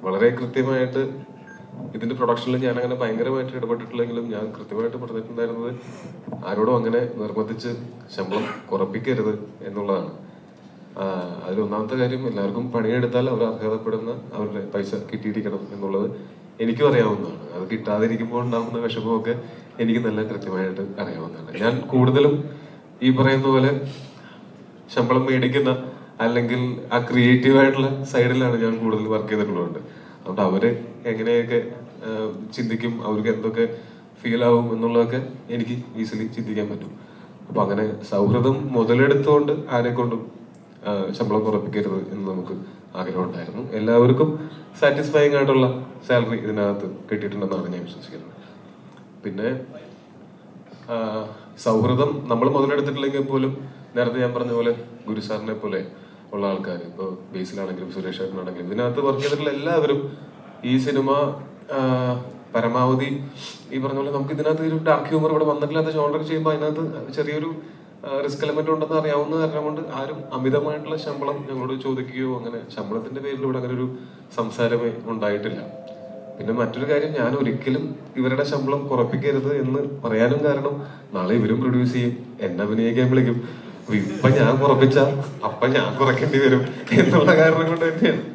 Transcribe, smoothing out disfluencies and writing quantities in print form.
വളരെ കൃത്യമായിട്ട് ഇതിന്റെ പ്രൊഡക്ഷനിൽ ഞാൻ അങ്ങനെ ഭയങ്കരമായിട്ട് ഇടപെട്ടിട്ടില്ലെങ്കിലും ഞാൻ കൃത്യമായിട്ട് പറഞ്ഞിട്ടുണ്ടായിരുന്നത് ആരോടും അങ്ങനെ നിർബന്ധിച്ച് ശമ്പളം കുറപ്പിക്കരുത് എന്നുള്ളതാണ്. അതിൽ ഒന്നാമത്തെ കാര്യം, എല്ലാവർക്കും പണിയെടുത്താൽ അവർ അർഹതപ്പെടുന്ന അവരുടെ പൈസ കിട്ടിയിരിക്കണം എന്നുള്ളത് എനിക്കും അറിയാവുന്നതാണ്. അത് കിട്ടാതിരിക്കുമ്പോൾ ഉണ്ടാകുന്ന വിഷമമൊക്കെ എനിക്ക് നല്ല കൃത്യമായിട്ട് അറിയാവുന്നതാണ്. ഞാൻ കൂടുതലും ഈ പറയുന്ന പോലെ ശമ്പളം മേടിക്കുന്ന അല്ലെങ്കിൽ ആ ക്രിയേറ്റീവ് ആയിട്ടുള്ള സൈഡിലാണ് ഞാൻ കൂടുതൽ വർക്ക് ചെയ്തിട്ടുള്ളത്. അതുകൊണ്ട് അവര് എങ്ങനെയൊക്കെ ചിന്തിക്കും, അവർക്ക് എന്തൊക്കെ ഫീൽ ആവും എന്നുള്ളതൊക്കെ എനിക്ക് ഈസിലി ചിന്തിക്കാൻ പറ്റും. അപ്പൊ അങ്ങനെ സൗഹൃദം മുതലെടുത്തുകൊണ്ട് ആരെക്കൊണ്ടും ശമ്പളം കുറപ്പിക്കരുത് എന്ന് നമുക്ക് ആഗ്രഹം ഉണ്ടായിരുന്നു. എല്ലാവർക്കും സാറ്റിസ്ഫൈങ് ആയിട്ടുള്ള സാലറി ഇതിനകത്ത് കിട്ടിയിട്ടുണ്ടെന്നാണ് ഞാൻ വിശ്വസിക്കുന്നത്. പിന്നെ സൗഹൃദം നമ്മൾ മുതലെടുത്തിട്ടില്ലെങ്കിൽ പോലും നേരത്തെ ഞാൻ പറഞ്ഞ പോലെ ഗുരുസാറിനെ പോലെ ഉള്ള ആൾക്കാർ, ഇപ്പോൾ ബേസിലാണെങ്കിലും സുരേഷ് ഏട്ടനാണെങ്കിലും ഇതിനകത്ത് വർക്ക് ചെയ്തിട്ടുള്ള എല്ലാവരും ഈ സിനിമ പരമാവധി ഈ പറഞ്ഞ പോലെ നമുക്ക് ഇതിനകത്ത് ഒരു ഡാർക്ക് ഹ്യൂമർ ഇവിടെ വന്നിട്ടില്ലാത്ത ജോണർ ചെയ്യുമ്പോൾ അതിനകത്ത് ചെറിയൊരു റിസ്ക് എലമെന്റ് ഉണ്ടെന്ന് അറിയാവുന്ന കാരണം കൊണ്ട് ആരും അമിതമായിട്ടുള്ള ശമ്പളം ഞങ്ങളോട് ചോദിക്കുകയോ അങ്ങനെ ശമ്പളത്തിന്റെ പേരിൽ ഇവിടെ അങ്ങനെ ഒരു സംസാരമേ ഉണ്ടായിട്ടില്ല. പിന്നെ മറ്റൊരു കാര്യം, ഞാൻ ഒരിക്കലും ഇവരുടെ ശമ്പളം കുറപ്പിക്കരുത് എന്ന് പറയാനും കാരണം നാളെ ഇവരും പ്രൊഡ്യൂസ് ചെയ്യും, എന്നെ അഭിനയിക്കാൻ വിളിക്കും, ഇപ്പൊ ഞാൻ കുറപ്പിച്ച അപ്പൊ ഞാൻ കുറയ്ക്കേണ്ടി വരും എന്നുള്ള കാരണം കൊണ്ട് തന്നെയാണ്.